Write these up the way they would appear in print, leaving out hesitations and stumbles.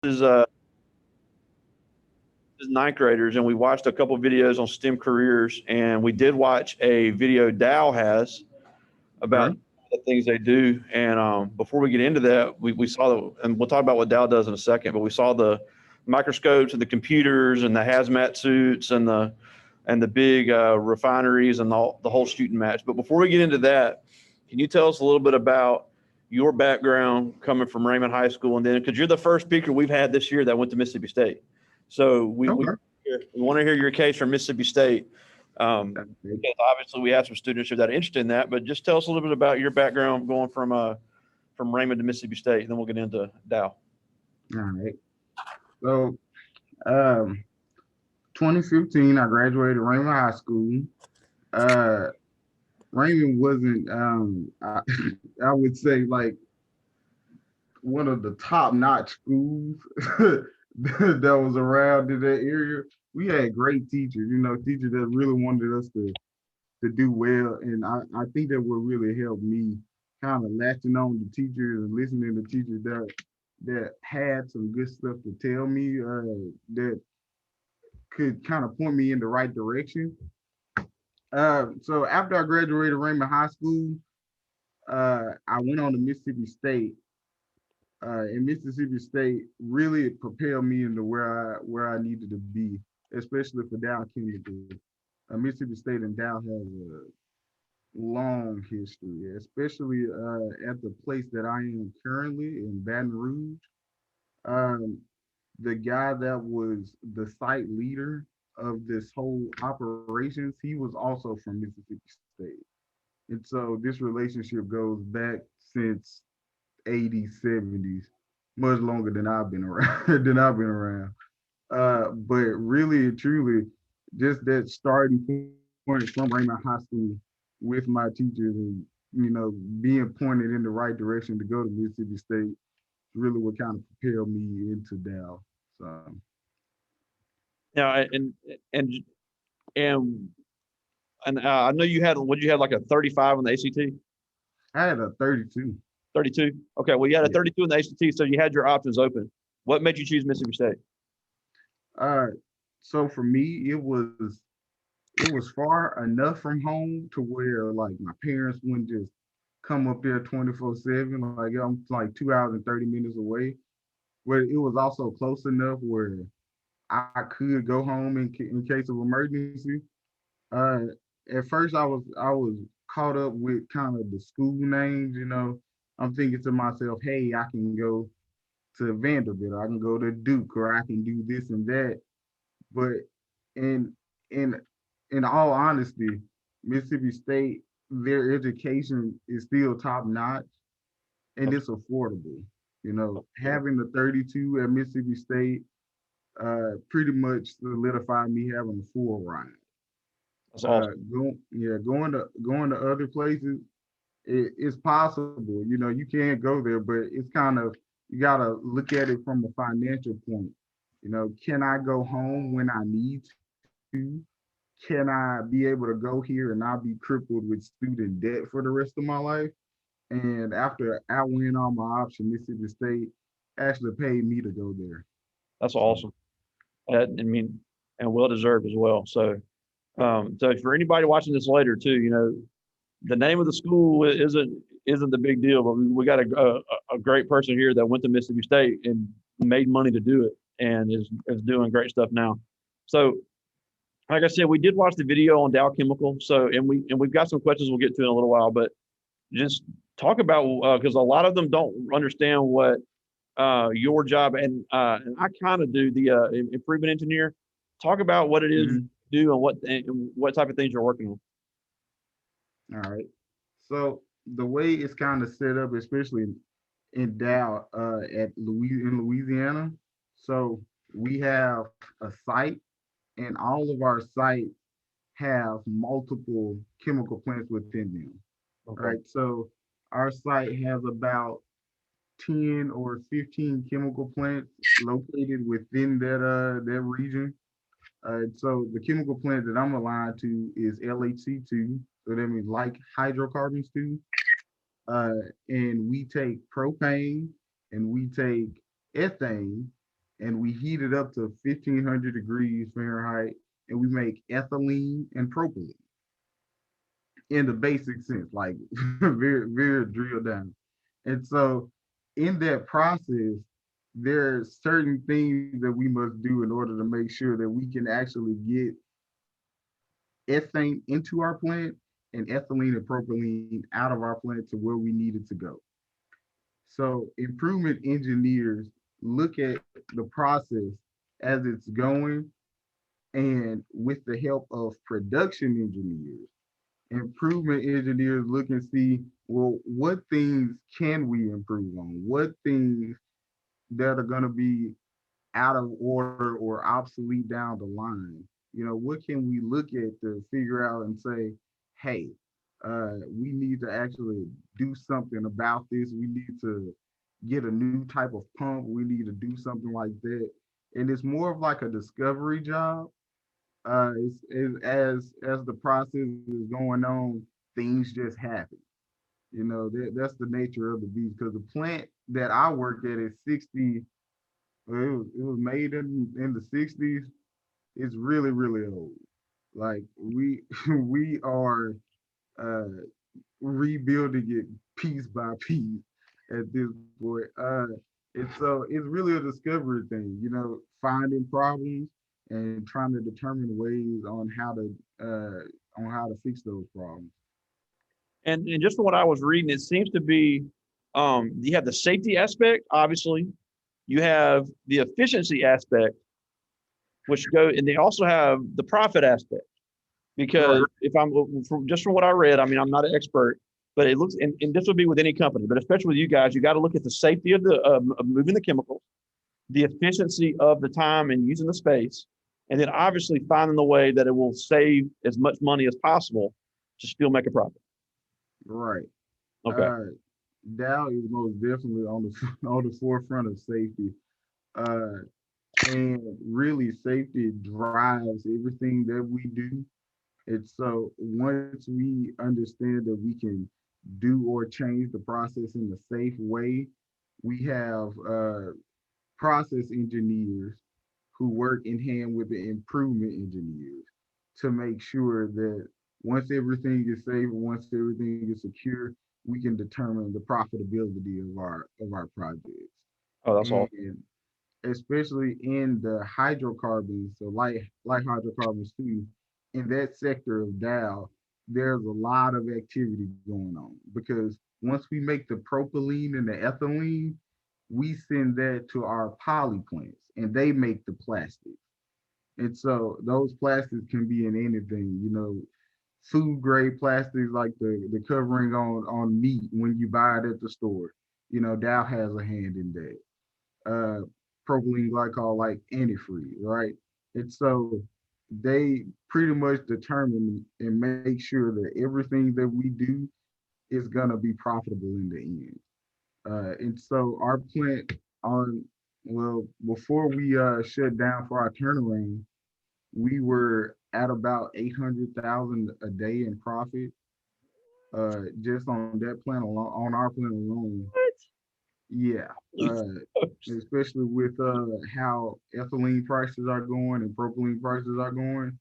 is ninth graders, and we watched a couple videos on STEM careers, and we did watch a video Dow has about Okay. the things they do. And before we get into that, we saw and we'll talk about what Dow does in a second, but we saw the microscopes and the computers and the hazmat suits and the big refineries and the whole shooting match. But before we get into that, can you tell us a little bit about your background coming from Raymond High School, and then because you're the first speaker we've had this year that went to Mississippi State, so Okay. we want to hear your case from Mississippi State. Okay. Because obviously we have some students here that are interested in that, but just tell us a little bit about your background going from Raymond to Mississippi State, and then we'll get into Dow. All right. So, um, 2015, I graduated Raymond High School. Uh, Raymond wasn't, I would say, like one of the top-notch schools that was around in that area. We had great teachers, teachers that really wanted us to do well. And I think that what really helped me kind of latching on to teachers and listening to teachers that had some good stuff to tell me that could kind of point me in the right direction. So after I graduated Raymond High School, I went on to Mississippi State. And Mississippi State really propelled me into where I needed to be, especially for Dow Chemical. Mississippi State and Dow has a long history, especially at the place that I am currently in Baton Rouge. Um, the guy that was the site leader of this whole operations, he was also from Mississippi State. And so this relationship goes back since 80s, 70s, much longer than I've been around but really and truly, just that starting point from Raymond High School with my teachers and being pointed in the right direction to go to Mississippi State is really what kind of propelled me into Dow. So Yeah, and and I know you had would you have like a 35 on the ACT? I had a 32. 32. Okay, well you had a Yeah. 32 in the ACT, so you had your options open. What made you choose Mississippi State? Uh, so for me, it was far enough from home to where like my parents wouldn't just come up there 24/7. Like I'm like 2 hours and 30 minutes away. But it was also close enough where I could go home in case of emergency. Uh, at first, I was caught up with kind of the school names. I'm thinking to myself, hey, I can go to Vanderbilt, I can go to Duke, or I can do this and that. But in in in all honesty, Mississippi State, their education is still top notch and Okay, it's affordable. Having the 32 at Mississippi State pretty much solidified me having a full ride. that's awesome. Going to other places, it's possible. You can't go there, but it's kind of you gotta look at it from a financial point. Can I go home when I need to? Can I be able to go here and not be crippled with student debt for the rest of my life? And after outweighing all my options, Mississippi State actually paid me to go there. That's So awesome. I mean, and well deserved as well. So for anybody watching this later too, the name of the school isn't the big deal, but we got a great person here that went to Mississippi State and made money to do it, and is doing great stuff now. So, like I said, we did watch the video on Dow Chemical. So, and we've got some questions we'll get to in a little while, but just talk about because a lot of them don't understand what your job and I kind of do the improvement engineer. Talk about what it is mhm. you do and what type of things you're working on. All right. So the way it's kind of set up, especially in Dow in Louisiana, so we have a site, and all of our sites have multiple chemical plants within them. Okay. Right. So our site has about 10 or 15 chemical plants located within that region. So the chemical plant that I'm aligned to is LHC2. So that means like hydrocarbons too. Uh, and we take propane and we take ethane, and we heat it up to 1500 degrees Fahrenheit, and we make ethylene and propylene in the basic sense, like very drilled down. And so in that process, there are certain things that we must do in order to make sure that we can actually get ethane into our plant and ethylene and propylene out of our plant to where we need it to go. So improvement engineers look at the process as it's going, and with the help of production engineers, improvement engineers look and see, well, what things can we improve on? What things that are going to be out of order or obsolete down the line? You know, what can we look at to figure out and say, hey, we need to actually do something about this. We need to get a new type of pump. We need to do something like that. And it's more of like a discovery job. As the process is going on, things just happen. You know, that's the nature of the beast. Because the plant that I work at is 60. Well, it was made in the 60s. It's really old. Like we we are uh rebuilding it piece by piece at this point. And so it's really a discovery thing, you know, finding problems and trying to determine ways on how to fix those problems. And just from what I was reading, it seems to be you have the safety aspect, obviously. You have the efficiency aspect, which go, and they also have the profit aspect. Right, Because if I'm from what I read, I mean, I'm not an expert, but it looks, and this would be with any company, but especially with you guys, you got to look at the safety of of moving the chemicals, the efficiency of the time and using the space, and then obviously finding the way that it will save as much money as possible to still make a profit. right. Okay. Uh, Dow is most definitely on the on the forefront of safety. Uh, and really, safety drives everything that we do. And so once we understand that we can do or change the process in a safe way, we have process engineers who work in hand with the improvement engineers to make sure that once everything is safe, once everything is secure, we can determine the profitability of our projects. Oh, that's awesome. And especially in the hydrocarbons, so light hydrocarbons too, in that sector of Dow, there's a lot of activity going on because once we make the propylene and the ethylene, we send that to our poly plants and they make the plastics. And so those plastics can be in anything, you know, food grade plastics like the covering on meat when you buy it at the store. You know, Dow has a hand in that. Propylene glycol like antifreeze, right? And so they pretty much determine and make sure that everything that we do is gonna be profitable in the end. And so our plant on well before we shut down for our turnaround, we were at about 800,000 a day in profit, just on that plant alone, on our plant alone. Yeah, especially with how ethylene prices are going and propylene prices are going,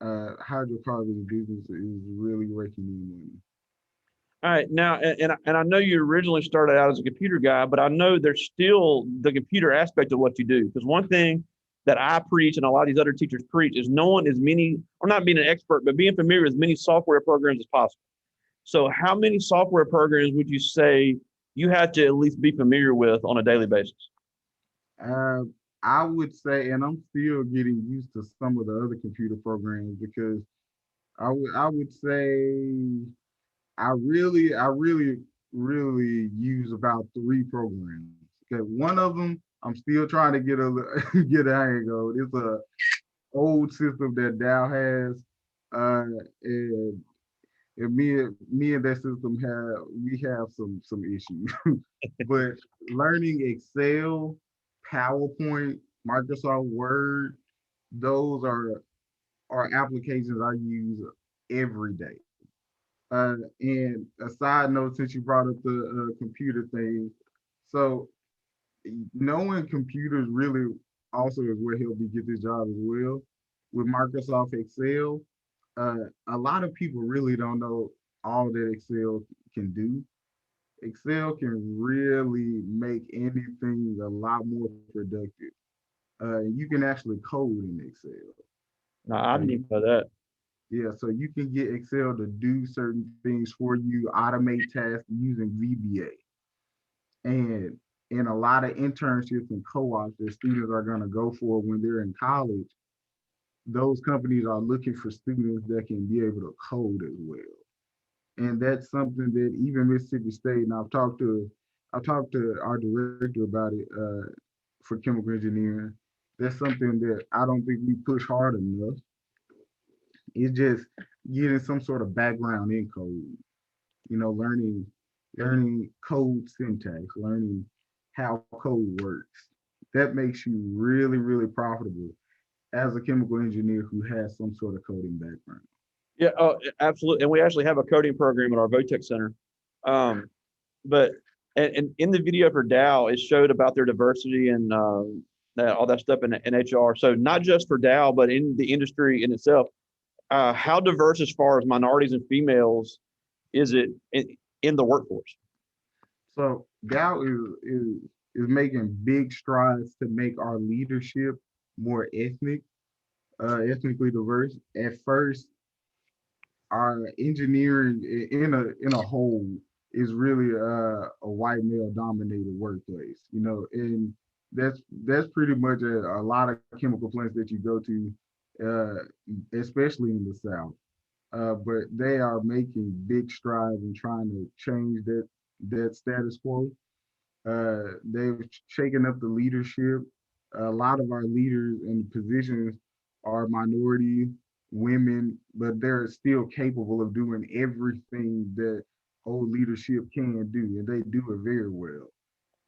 hydrocarbons business is really raking in money. All right, now, and I know you originally started out as a computer guy, but I know there's still the computer aspect of what you do. Because one thing that I preach and a lot of these other teachers preach is knowing as many, or not being an expert, but being familiar with as many software programs as possible. So, how many software programs would you say you have to at least be familiar with on a daily basis? Uh, I would say, and I'm still getting used to some of the other computer programs because I would say I really use about three programs. Okay, one of them I'm still trying to get a get a hang of. It's a old system that Dow has, and me and that system have some issues. But learning Excel, PowerPoint, Microsoft Word, those are applications I use every day. And a side note, since you brought up the computer thing, so knowing computers really also is what helped me get this job as well. With Microsoft Excel, a lot of people really don't know all that Excel can do. Excel can really make anything a lot more productive. You can actually code in Excel. No, I didn't You, even know that. yeah, so you can get Excel to do certain things for you, automate tasks using VBA. And in a lot of internships and co-ops that students are going to go for when they're in college, those companies are looking for students that can be able to code as well. And that's something that even Mississippi State, and I've talked to our director about it for chemical engineering. That's something that I don't think we push hard enough. It's just getting some sort of background in code, learning code syntax, learning how code works. That makes you really, really profitable as a chemical engineer who has some sort of coding background. Yeah, absolutely. And we actually have a coding program at our Votech Center. Um, but and in the video for Dow, it showed about their diversity and all that stuff in HR. So not just for Dow, but in the industry in itself. How diverse as far as minorities and females is it in the workforce? So Dow is making big strides to make our leadership more ethnically diverse. At first, our engineering in a whole is really a white male dominated workplace, and that's pretty much a lot of chemical plants that you go to, especially in the South. But they are making big strides in trying to change that status quo. They've shaken up the leadership. A lot of our leaders and positions are minority women, but they're still capable of doing everything that old leadership can do, and they do it very well.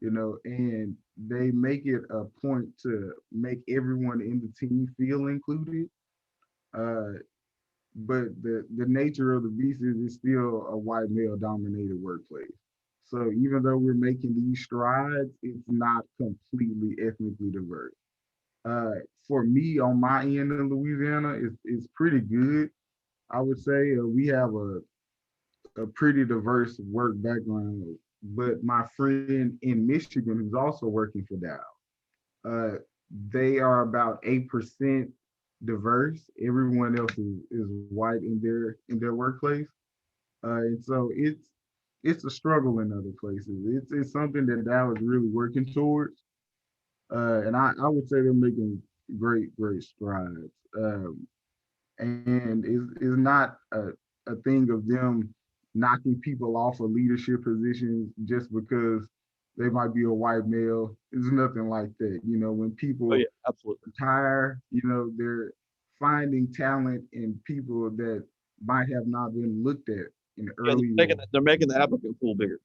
And they make it a point to make everyone in the team feel included. Uh, but the nature of the beast is it's still a white male dominated workplace. So even though we're making these strides, it's not completely ethnically diverse. Uh, for me, on my end in Louisiana, it's pretty good. I would say we have a pretty diverse work background. But my friend in Michigan, who's also working for Dow, uh, they are about 8% diverse. Everyone else is white in their workplace, and so it's a struggle in other places. It's something that Dow is really working towards, and I would say they're making great strides. And is not a thing of them knocking people off of leadership positions just because they might be a white male. It's nothing like that. When Oh yeah, people absolutely. retire, they're finding talent in people that might have not been looked at in Yeah, early years. they're making the applicant pool bigger.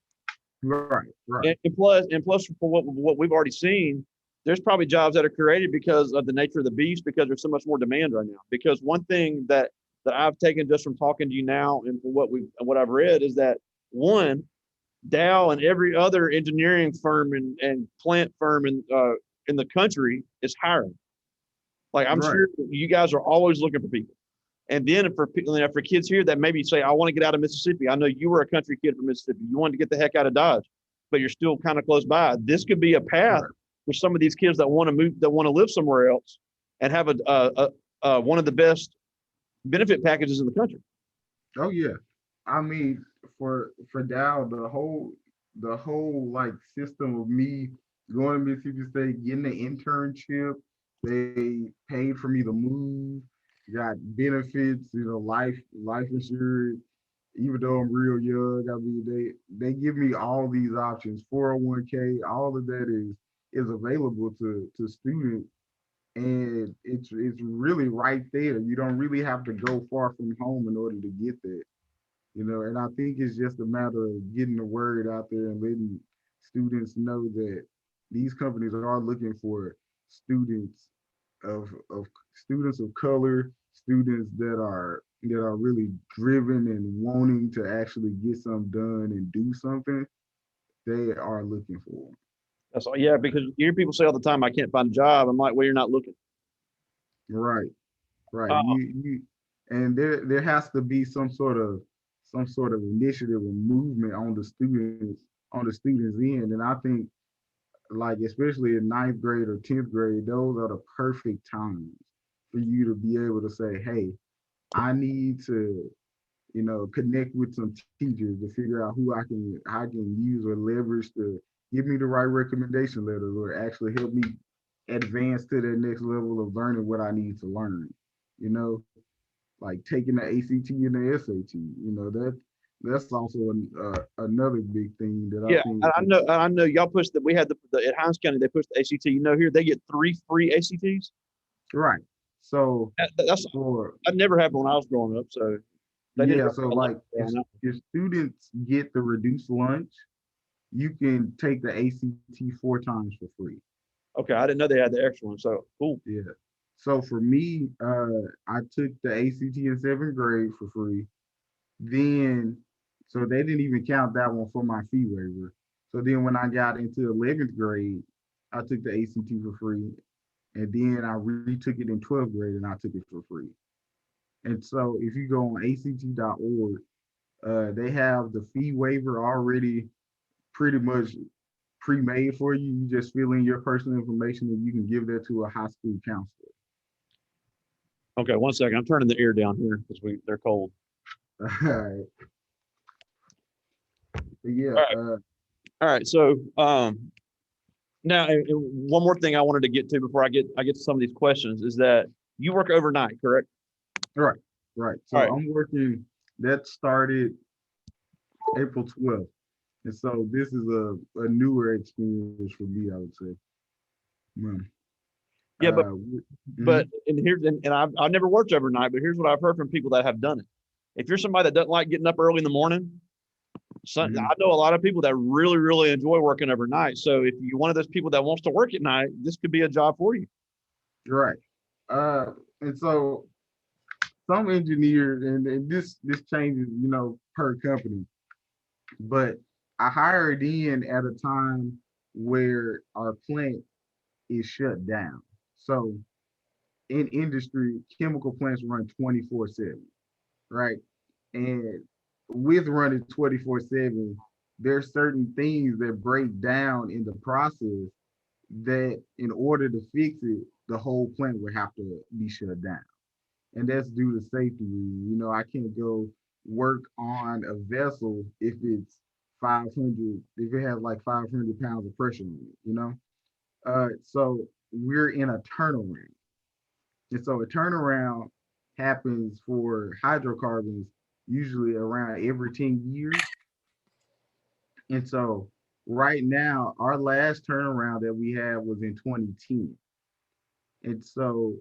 Right, right, And plus for what we've already seen, there's probably jobs that are created because of the nature of the beast because there's so much more demand right now. Because one thing that I've taken just from talking to you now and for what I've read is that one, Dow and every other engineering firm and plant firm in the country is hiring. Like I'm right. sure you guys are always looking for people. And then for kids here that maybe say, I want to get out of Mississippi. I know you were a country kid from Mississippi. You wanted to get the heck out of Dodge, but you're still kind of close by. This could be a path Right. for some of these kids that want to move, that want to live somewhere else and have one of the best benefit packages in the country. Oh yeah. I mean, for Dow, the whole like system of me going to Mississippi State, getting an internship, they paid for me to move, got benefits, life insurance. Even though I'm real young, I mean they give me all these options, 401k, all of that is available to students, and it's really right there. You don't really have to go far from home in order to get there. And I think it's just a matter of getting the word out there and letting students know that these companies are looking for students of students of color, students that are really driven and wanting to actually get something done and do something. They are looking for. That's all. Yeah, because you hear people say all the time, "I can't find a job." I'm like, "Well, you're not looking." Right, right. Uh, And there has to be some sort of initiative or movement on the students end. And I think like especially in ninth grade or 10th grade, those are the perfect times for you to be able to say, hey, I need to, connect with some teachers to figure out who I can use or leverage to give me the right recommendation letters or actually help me advance to the next level of learning what I need to learn. You know, like taking the ACT and the SAT. That's also another big thing that I yeah, think. I know. Y'all pushed that. We had the at Hines County. They pushed the ACT. Here they get 3 free ACTs. Right. So That's for that never happened when I was growing up. So they didn't yeah, have so a lot like on that. if students get the reduced lunch, you can take the ACT 4 times for free. Okay, I didn't know they had the extra one. So cool. Yeah. So for me, I took the ACT in 7th grade for free. Then, so they didn't even count that one for my fee waiver. So then when I got into 11th grade, I took the ACT for free. And then I retook it in 12th grade and I took it for free. And so if you go on ACT.org, they have the fee waiver already pretty much pre-made for you. You just fill in your personal information and you can give that to a high school counselor. Okay, one second. I'm turning the ear down here because they're cold. All right. But yeah, All right. All right. So now and one more thing I wanted to get to before I get to some of these questions is that you work overnight, correct? right, right. All So right. I'm working, that started April 12th. And so this is a newer experience for me, I would say. Mm. Yeah, but Mhm. I've never worked overnight, but here's what I've heard from people that have done it. If you're somebody that doesn't like getting up early in the morning, I Mhm. know a lot of people that really, really enjoy working overnight. So if you're one of those people that wants to work at night, this could be a job for you. Right. And so some engineers, and this changes, per company, but I hired in at a time where our plant is shut down. So in industry, chemical plants run 24/7, right? And with running 24/7, there's certain things that break down in the process that in order to fix it, the whole plant would have to be shut down. And that's due to safety reasons. I can't go work on a vessel if it's 500, if it has like 500 pounds of pressure on it. So we're in a turnaround. And so a turnaround happens for hydrocarbons usually around every 10 years. And so right now, our last turnaround that we had was in 2010. And so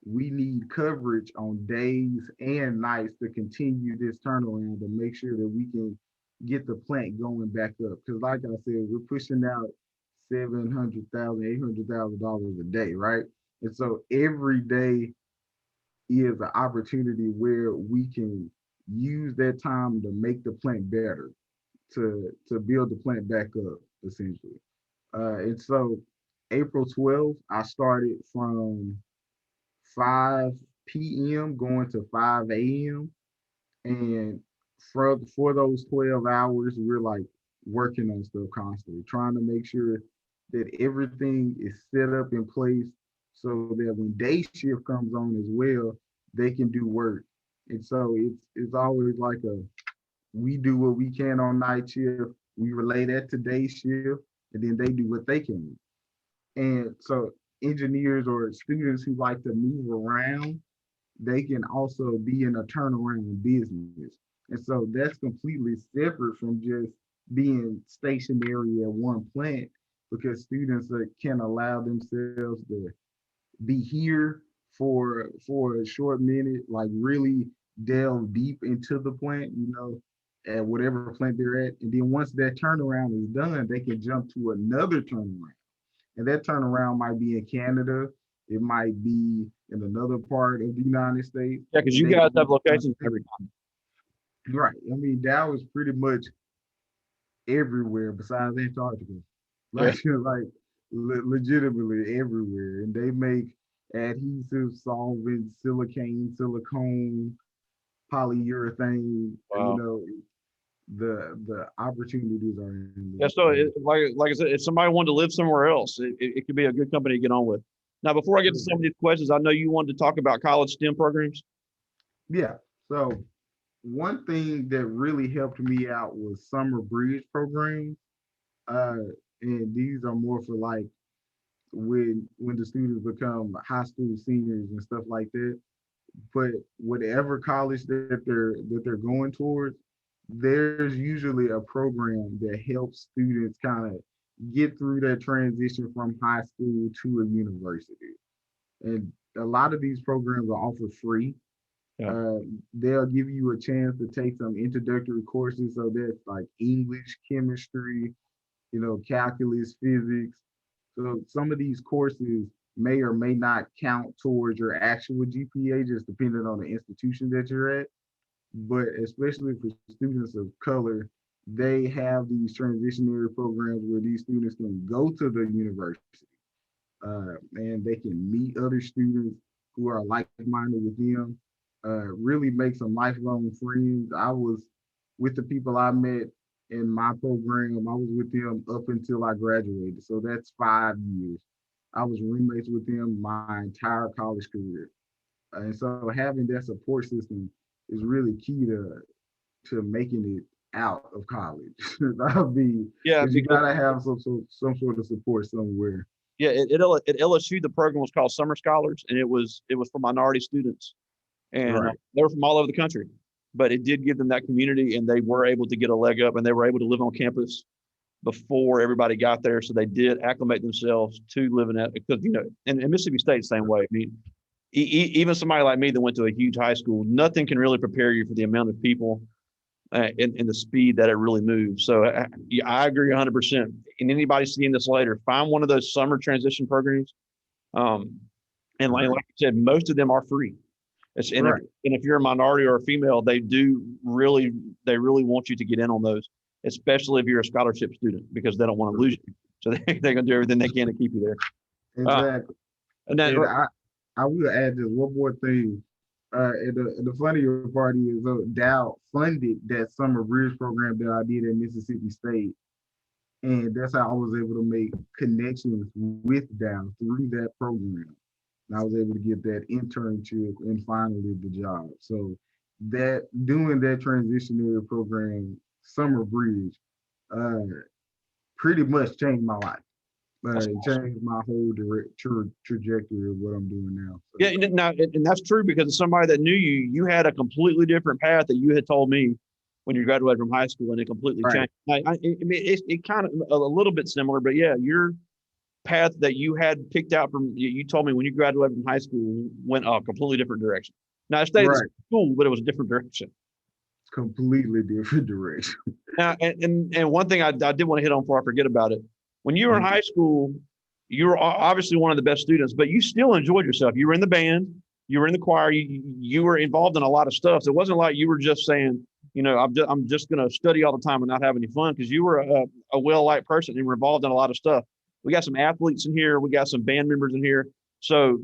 we need coverage on days and nights to continue this turnaround to make sure that we can get the plant going back up. Because like I said, we're pushing out $700,000, $800,000 a day, right? And so every day is an opportunity where we can use that time to make the plant better, to build the plant back up, essentially. And so April 12th, I started from 5 p.m. going to 5 a.m. And for those 12 hours, we're like working on stuff constantly, trying to make sure that everything is set up in place so that when day shift comes on as well, they can do work. And so it's always like we do what we can on night shift, we relay that to day shift, and then they do what they can. And so engineers or students who like to move around, they can also be in a turnaround business. And so that's completely separate from just being stationary at one plant because students can allow themselves to be here for a short minute, like really delve deep into the plant, at whatever plant they're at. And then once that turnaround is done, they can jump to another turnaround. And that turnaround might be in Canada, it might be in another part of the United States, Yeah, because and you they guys can have be locations every time. right. I mean, that was pretty much everywhere besides Antarctica. Yeah. Legitimately everywhere, and they make adhesive, solvents, silicone, polyurethane. Wow. The opportunities are Yeah. endless. So, like I said, if somebody wanted to live somewhere else, it could be a good company to get on with. Now, before I get to some of these questions, I know you wanted to talk about college STEM programs. Yeah. So one thing that really helped me out was summer bridge programs. Uh, and these are more for like when the students become high school seniors and stuff like that. But whatever college that they're going towards, there's usually a program that helps students kind of get through that transition from high school to a university. And a lot of these programs are offered free. Yeah. uh, they'll give you a chance to take some introductory courses. So that's like English, chemistry, calculus, physics. So some of these courses may or may not count towards your actual GPA, just depending on the institution that you're at. But especially for students of color, they have these transitionary programs where these students can go to the university, and they can meet other students who are like-minded with them, really make some lifelong friends. I was with the people I met in my program, I was with them up until I graduated. So that's 5 years. I was roommates with them my entire college career. And so having that support system is really key to making it out of college. That'll be Yeah, because you because gotta have some sort of support somewhere. yeah, at LSU the program was called Summer Scholars, and it was for minority students, and Right. they were from all over the country. But it did give them that community, and they were able to get a leg up, and they were able to live on campus before everybody got there. So they did acclimate themselves to living at because in Mississippi State the same way. I mean, even somebody like me that went to a huge high school, nothing can really prepare you for the amount of people and the speed that it really moves. So yeah, I agree 100%. And anybody seeing this later, find one of those summer transition programs. Um, and like Right. you said, most of them are free. And Right. if you're a minority or a female, they really want you to get in on those, especially if you're a scholarship student because they don't want to lose you. So they're going to do everything they can to keep you there. Uh, Exactly. and then, And I will add just one more thing. And the funnier part is Dow funded that summer bridge program that I did at Mississippi State. And that's how I was able to make connections with Dow through that program. And I was able to get that internship and finally the job. So that doing that transitionary program, Summer Bridge, uh, pretty much changed my life. that's It awesome. changed my whole trajectory of what I'm doing now. Yeah, So now, and that's true because somebody that knew you, you had a completely different path that you had told me when you graduated from high school, and it completely right, changed. I mean, it kind of a little bit similar, but yeah, your path that you had picked out from you told me when you graduated from high school went a completely different direction. Now, I stayed at the right, same school, but it was a different direction. completely different direction. Now, and one thing I did want to hit on before I forget about it. When you were in high school, you were obviously one of the best students, but you still enjoyed yourself. You were in the band, you were in the choir, you were involved in a lot of stuff. So it wasn't like you were just saying, I'm just going to study all the time and not have any fun because you were a well-liked person and you were involved in a lot of stuff. We got some athletes in here, we got some band members in here. So,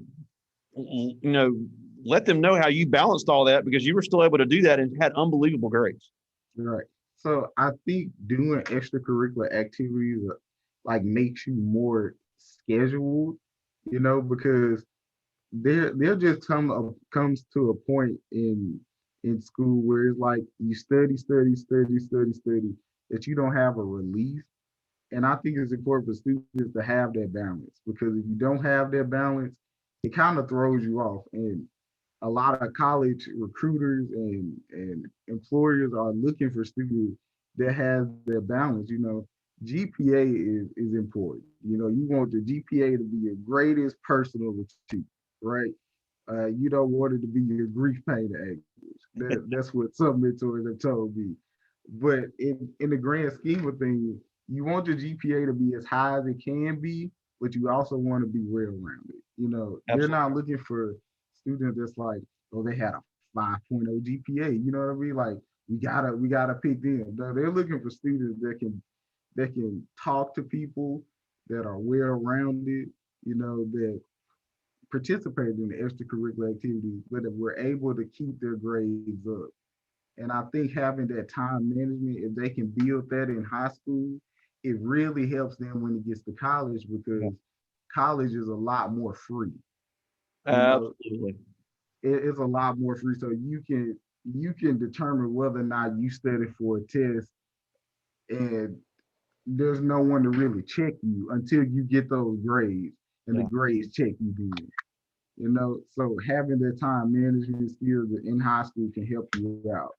let them know how you balanced all that because you were still able to do that and had unbelievable grades. Right. So I think doing extracurricular activities like makes you more scheduled, because there just comes to a point in school where it's like you study that you don't have a release. And I think it's important for students to have that balance because if you don't have that balance, it kind of throws you off. And a lot of college recruiters and employers are looking for students that has that balance. GPA is important. You want your GPA to be your greatest personal achievement, right? You don't want it to be your grief painter English. That's what some mentors have told me. But in the grand scheme of things, you want your GPA to be as high as it can be, but you also want to be well-rounded. They're Absolutely. not looking for students that's like, oh, they had a 5.0 GPA. You know what I mean? Like we gotta pick them. No, they're looking for students that can talk to people, that are well-rounded, that participate in the extracurricular activities, but that were able to keep their grades up. And I think having that time management, if they can build that in high school, it really helps them when it gets to college Yeah. because college is a lot more free. You know, Absolutely. it's a lot more free. So you can determine whether or not you study for a test, and there's no one to really check you until you get those grades, and the Yeah. grades check you then. So having that time management skills in high school can help you out.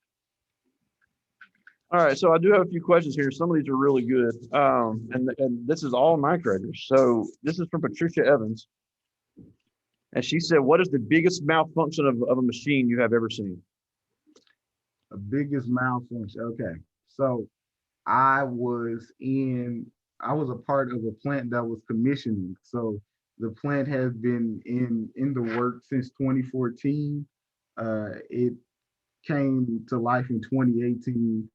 All right. So I do have a few questions here. Some of these are really good. And this is all ninth graders. So this is from Patricia Evans. And she said, what is the biggest malfunction of a machine you have ever seen? The biggest malfunction. Okay. So I was in I was a part of a plant that was commissioning. So the plant has been in the work since 2014. It came to life in 2018,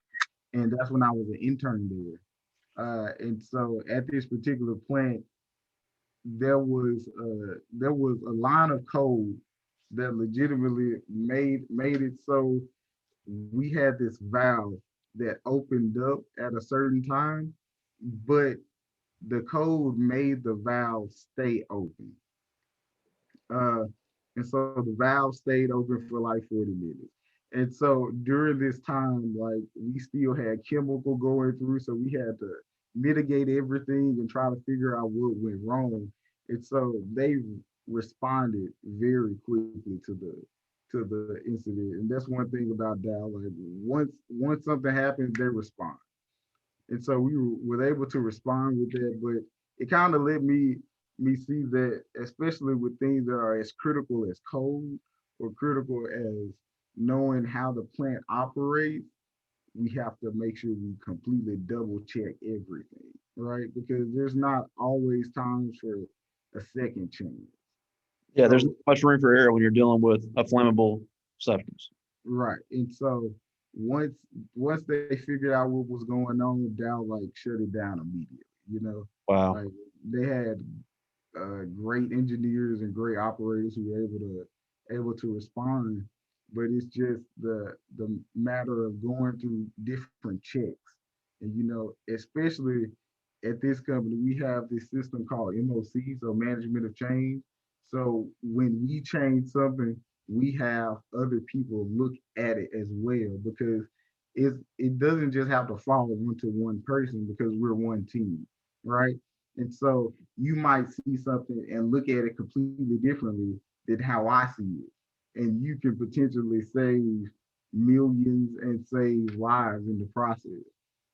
and that's when I was an intern there. And so at this particular plant, there was a line of code that legitimately made it so we had this valve that opened up at a certain time, but the code made the valve stay open. Uh, and so the valve stayed open for like 40 minutes. And so during this time, like we still had chemical going through, so we had to mitigate everything and try to figure out what went wrong. And so they responded very quickly to the incident. And that's one thing about Dow. Like once something happens, they respond. And so we were able to respond with that, but it kind of let me see that, especially with things that are as critical as code or critical as knowing how the plant operates, we have to make sure we completely double check everything, right? Because there's not always times for a second chance. Yeah, there's not So much room for error when you're dealing with a flammable substance. right. And so once once they figured out what was going on, Dow like shut it down immediately. Wow. Like they had great engineers and great operators who were able to respond. But it's just the matter of going through different checks, and especially at this company, we have this system called MOC, so management of change. So when we change something, we have other people look at it as well because it doesn't just have to fall onto one person because we're one team, right? And so you might see something and look at it completely differently than how I see it. And you can potentially save millions and save lives in the process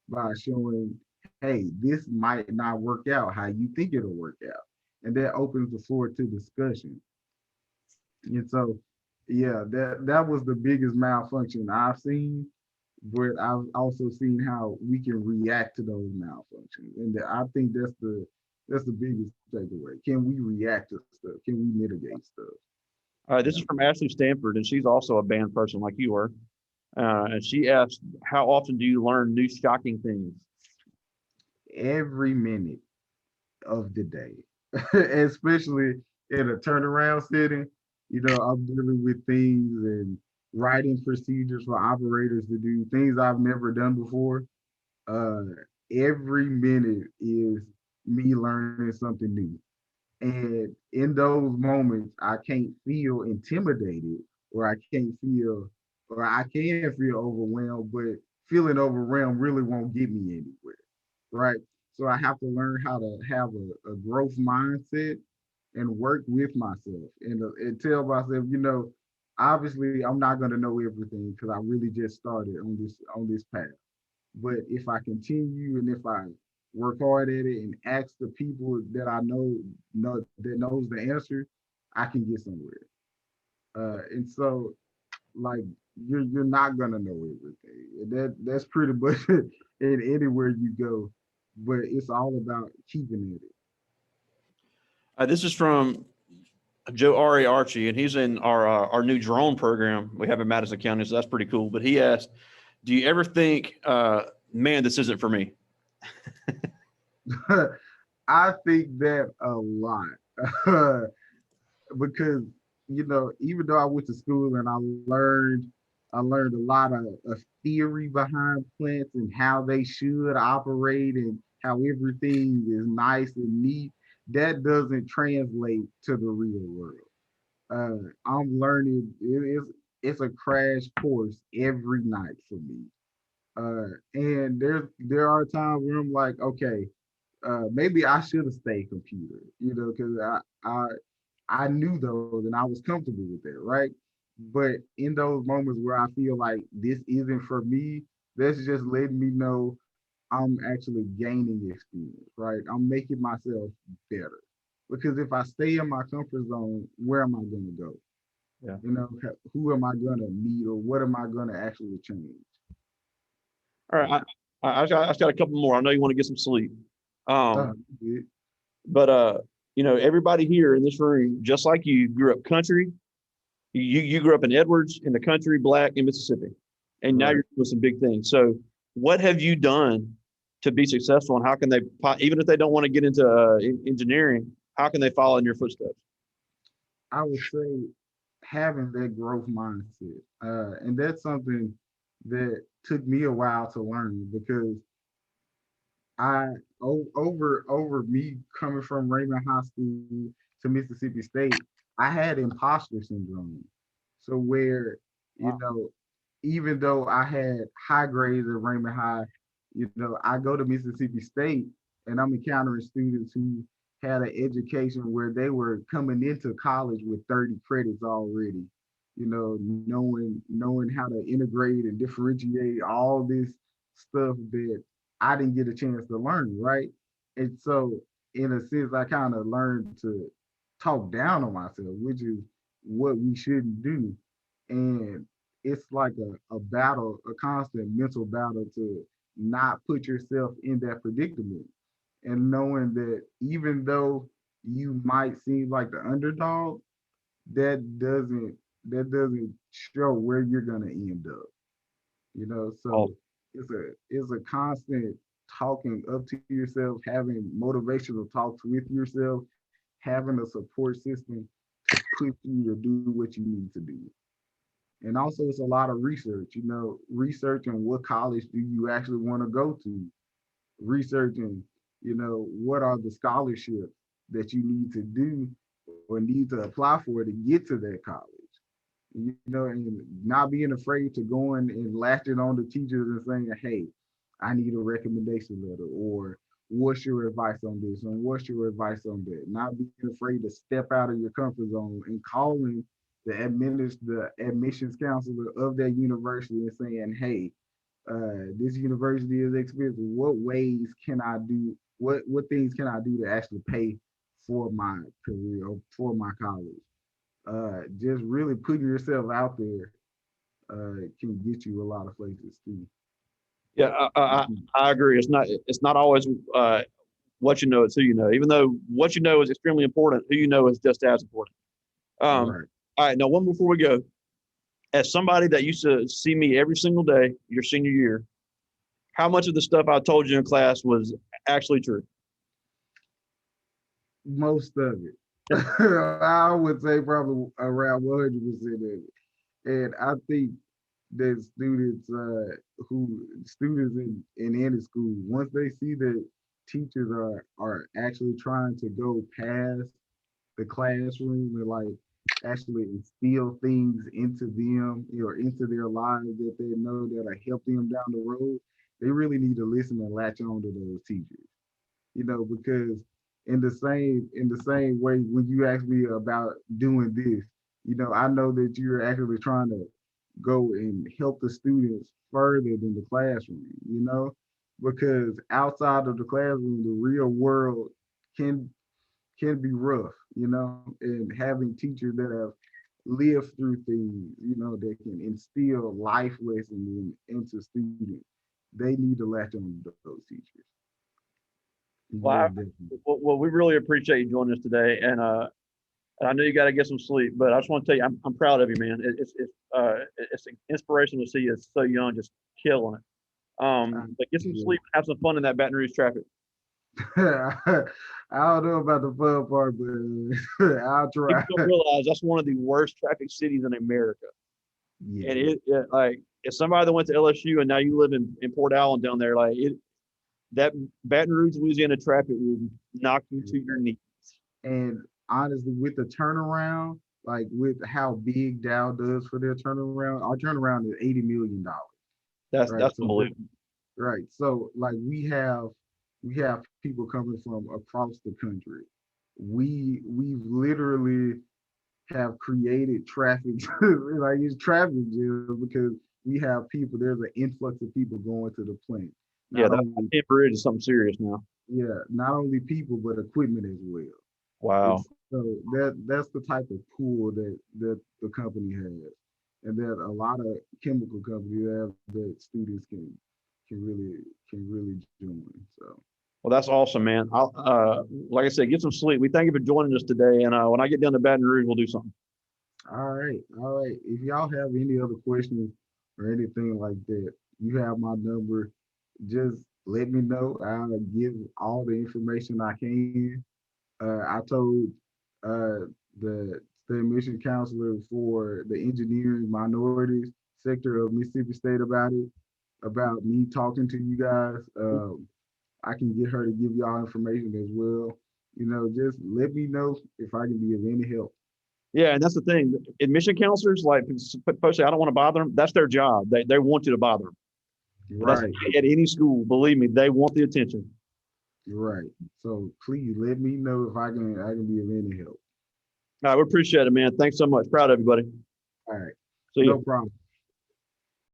by showing, hey, this might not work out how you think it'll work out. And that opens the floor to discussion. And so, yeah, that was the biggest malfunction I've seen, but I've also seen how we can react to those malfunctions, and I think that's the biggest takeaway. Can we react to stuff? Can we mitigate stuff? All right, You this is know, from Ashley Stanford, and she's also a band person like you are. And she asked, how often do you learn new shocking things? every minute of the day, especially in a turnaround setting. I'm dealing with things and writing procedures for operators to do things I've never done before. uh, every minute is me learning something new. And in those moments, I can't feel intimidated or I can't feel, or I can feel overwhelmed, but feeling overwhelmed really won't get me anywhere. Right. So I have to learn how to have a growth mindset and work with myself and tell myself, obviously I'm not going to know everything because I really just started on this path. But if I continue and if I work hard at it and ask the people that I know that knows the answer, I can get somewhere. And so like you're not gonna know everything. That's pretty much in anywhere you go. But it's all about keeping at it. This is from Joe Ari Archie, and he's in our new drone program we have in Madison County, so that's pretty cool. But he asked, do you ever think, man, this isn't for me? I think that a lot because even though I went to school and I learned a lot of theory behind plants and how they should operate and how everything is nice and neat. That doesn't translate to the real world. I'm learning. It's a crash course every night for me. And there are times where I'm like, okay, maybe I should have stayed computer, because I knew those and I was comfortable with that, right? But in those moments where I feel like this isn't for me, that's just letting me know I'm actually gaining experience, right? I'm making myself better. Because if I stay in my comfort zone, where am I going to go? Yeah. Who am I going to meet or what am I going to actually change? All right. I just got a couple more. I know you want to get some sleep. Uh, Um, but everybody here in this room, just like you, grew up country. You grew up in Edwards, in the country, black in Mississippi, and now right. you're doing some big things. So, what have you done to be successful, and how can they, even if they don't want to get into engineering, how can they follow in your footsteps? I would say having that growth mindset. And that's something that took me a while to learn because I over me coming from Raymond High School to Mississippi State, I had imposter syndrome. So where, you Wow. know, even though I had high grades at Raymond High, I go to Mississippi State and I'm encountering students who had an education where they were coming into college with 30 credits already, knowing how to integrate and differentiate all this stuff that I didn't get a chance to learn, right? And so, in a sense, I kind of learned to talk down on myself, which is what we shouldn't do. And it's like a battle, a constant mental battle to not put yourself in that predicament. And knowing that even though you might seem like the underdog, that doesn't that doesn't show where you're gonna end up. Oh, So it's a constant talking up to yourself, having motivational talks with yourself, having a support system to push you to do what you need to do. And also it's a lot of research, researching what college do you actually want to go to, researching, what are the scholarships that you need to do or need to apply for to get to that college, and not being afraid to go in and latching on to teachers and saying, hey, I need a recommendation letter, or what's your advice on this, and what's your advice on that. Not being afraid to step out of your comfort zone and calling the admissions counselor of that university and saying, hey, this university is expensive. What ways can I do? What things can I do to actually pay for my career or for my college? Just really putting yourself out there can get you a lot of places too. yeah, I agree. It's not always what you know; it's who you know. Even though what you know is extremely important, who you know is just as important. Right. All right, now one before we go. As somebody that used to see me every single day your senior year, how much of the stuff I told you in class was actually true? Most of it. I would say probably around 100% of it. And I think that students in any school, once they see that teachers are actually trying to go past the classroom and like actually instill things into them or into their lives that they know that'll help them down the road, they really need to listen and latch on to those teachers. Because in the same way when you ask me about doing this, I know that you're actually trying to go and help the students further than the classroom, because outside of the classroom, the real world can can be rough, and having teachers that have lived through things, that can instill life lessons into students, they need to latch on to those teachers. Well, Most definitely. we really appreciate you joining us today, and I know you got to get some sleep, but I just want to tell you, I'm proud of you, man. It's inspirational to see you so young, just killing it. I But get some appreciate sleep, have some fun in that Baton Rouge traffic. I don't know about the fun part, but I'll try. People don't realize that's one of the worst traffic cities in America. And Yeah, it like if somebody that went to LSU and now you live in Port Allen down there, like that Baton Rouge, Louisiana traffic will knock you to your knees. and honestly, with the turnaround, like with how big Dow does for their turnaround, our turnaround is $80 million, right? That's So unbelievable. right, so like we have people coming from across the country. We've literally have created traffic, like it's traffic jam because we have people. There's an influx of people going to the plant. Yeah, Not that only Bridge is something serious now. yeah, not only people but equipment as well. Wow. It's so that's the type of pool that the company has, and that a lot of chemical companies have that students can really can really join. So Well, that's awesome, man. I'll like I said, get some sleep. We thank you for joining us today. And when I get down to Baton Rouge, we'll do something. all right. If y'all have any other questions or anything like that, you have my number. Just let me know. I'll give all the information I can. I told the state admission counselor for the engineering minorities sector of Mississippi State about me talking to you guys. I can get her to give y'all information as well. Just let me know if I can be of any help. Yeah, and that's the thing. Admission counselors, like folks say, I don't want to bother them. That's their job. They want you to bother them. That's Right, at any school. Believe me, they want the attention. right. So please let me know if I can be of any help. All right, we appreciate it, man. Thanks so much. Proud of everybody. All right, See no you. problem.